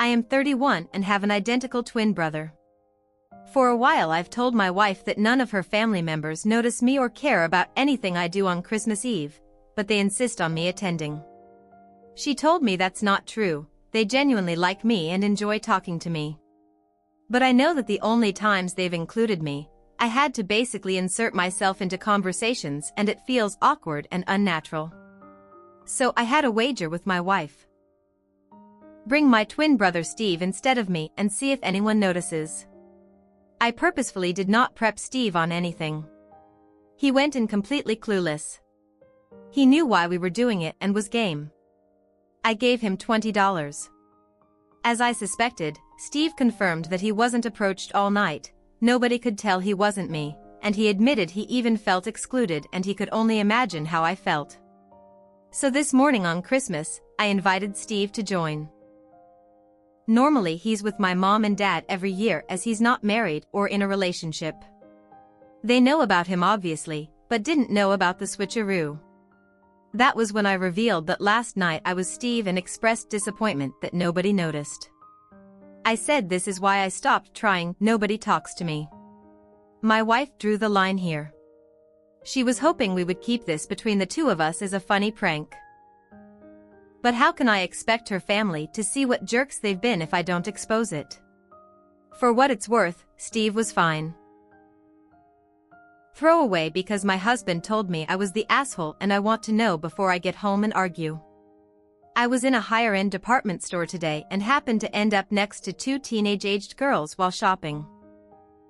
I am 31 and have an identical twin brother. For a while I've told my wife that none of her family members notice me or care about anything I do on Christmas Eve, but they insist on me attending. She told me that's not true, they genuinely like me and enjoy talking to me. But I know that the only times they've included me, I had to basically insert myself into conversations and it feels awkward and unnatural. So I had a wager with my wife. Bring my twin brother Steve instead of me and see if anyone notices. I purposefully did not prep Steve on anything. He went in completely clueless. He knew why we were doing it and was game. I gave him $20. As I suspected, Steve confirmed that he wasn't approached all night, nobody could tell he wasn't me, and he admitted he even felt excluded and he could only imagine how I felt. So this morning on Christmas, I invited Steve to join. Normally he's with my mom and dad every year as he's not married or in a relationship. They know about him obviously, but didn't know about the switcheroo. That was when I revealed that last night I was Steve and expressed disappointment that nobody noticed. I said this is why I stopped trying, nobody talks to me. My wife drew the line here. She was hoping we would keep this between the two of us as a funny prank. But how can I expect her family to see what jerks they've been if I don't expose it? For what it's worth, Steve was fine. Throw away because my husband told me I was the asshole and I want to know before I get home and argue. I was in a higher-end department store today and happened to end up next to two teenage-aged girls while shopping.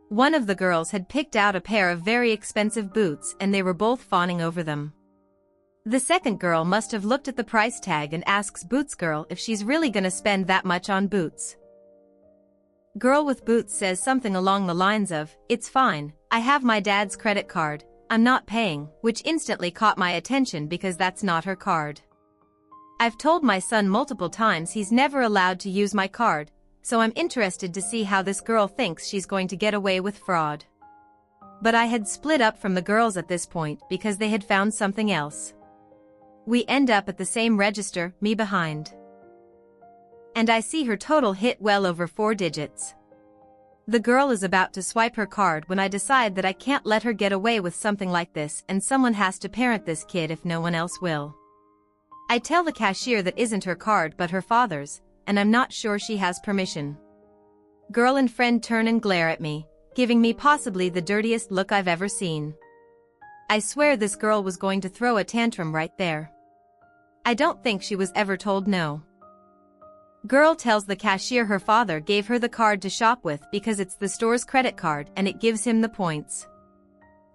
One of the girls had picked out a pair of very expensive boots and they were both fawning over them. The second girl must have looked at the price tag and asks Boots girl if she's really gonna spend that much on boots. Girl with boots says something along the lines of, "It's fine, I have my dad's credit card, I'm not paying," which instantly caught my attention because that's not her card. I've told my son multiple times he's never allowed to use my card, so I'm interested to see how this girl thinks she's going to get away with fraud. But I had split up from the girls at this point because they had found something else. We end up at the same register, me behind. And I see her total hit well over 4 digits. The girl is about to swipe her card when I decide that I can't let her get away with something like this and someone has to parent this kid if no one else will. I tell the cashier that isn't her card but her father's, and I'm not sure she has permission. Girl and friend turn and glare at me, giving me possibly the dirtiest look I've ever seen. I swear this girl was going to throw a tantrum right there. I don't think she was ever told no. Girl tells the cashier her father gave her the card to shop with because it's the store's credit card and it gives him the points.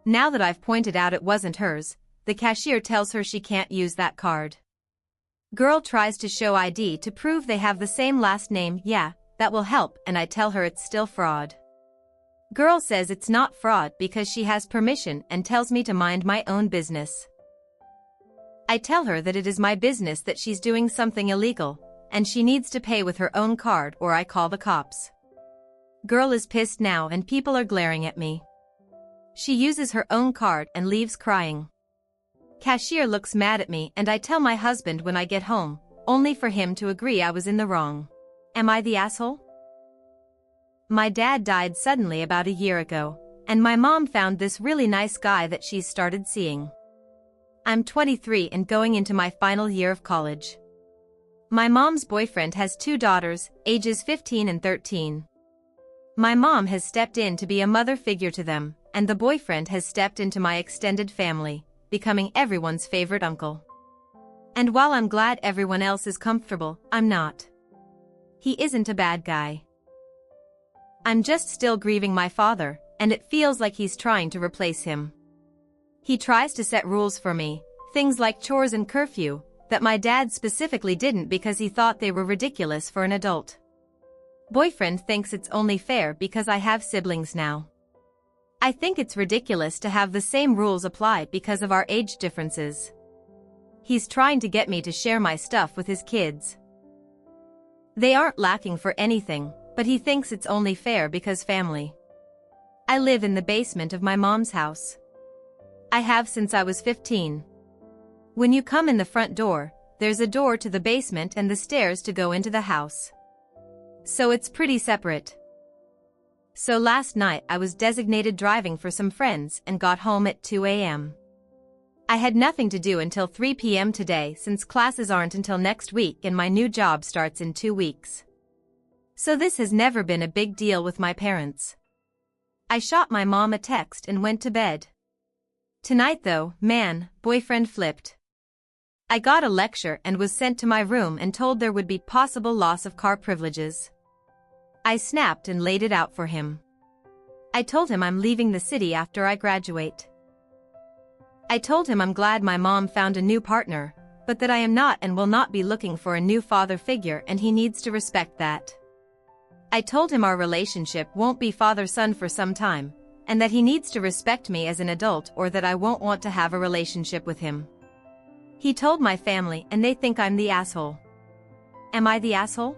Now that I've pointed out it wasn't hers, the cashier tells her she can't use that card. Girl tries to show ID to prove they have the same last name, yeah, that will help, and I tell her it's still fraud. Girl says it's not fraud because she has permission and tells me to mind my own business. I tell her that it is my business that she's doing something illegal, and she needs to pay with her own card or I call the cops. Girl is pissed now and people are glaring at me. She uses her own card and leaves crying. Cashier looks mad at me and I tell my husband when I get home, only for him to agree I was in the wrong. Am I the asshole? My dad died suddenly about a year ago, and my mom found this really nice guy that she's started seeing. I'm 23 and going into my final year of college. My mom's boyfriend has 2 daughters, ages 15 and 13. My mom has stepped in to be a mother figure to them, and the boyfriend has stepped into my extended family, becoming everyone's favorite uncle. And while I'm glad everyone else is comfortable, I'm not. He isn't a bad guy. I'm just still grieving my father, and it feels like he's trying to replace him. He tries to set rules for me, things like chores and curfew, that my dad specifically didn't because he thought they were ridiculous for an adult. Boyfriend thinks it's only fair because I have siblings now. I think it's ridiculous to have the same rules apply because of our age differences. He's trying to get me to share my stuff with his kids. They aren't lacking for anything, but he thinks it's only fair because family. I live in the basement of my mom's house. I have since I was 15. When you come in the front door, there's a door to the basement and the stairs to go into the house. So it's pretty separate. So last night I was designated driving for some friends and got home at 2 a.m. I had nothing to do until 3 p.m. today since classes aren't until next week and my new job starts in 2 weeks. So this has never been a big deal with my parents. I shot my mom a text and went to bed. Tonight though, man, boyfriend flipped. I got a lecture and was sent to my room and told there would be possible loss of car privileges. I snapped and laid it out for him. I told him I'm leaving the city after I graduate. I told him I'm glad my mom found a new partner, but that I am not and will not be looking for a new father figure and he needs to respect that. I told him our relationship won't be father-son for some time, and that he needs to respect me as an adult or that I won't want to have a relationship with him. He told my family and they think I'm the asshole. Am I the asshole?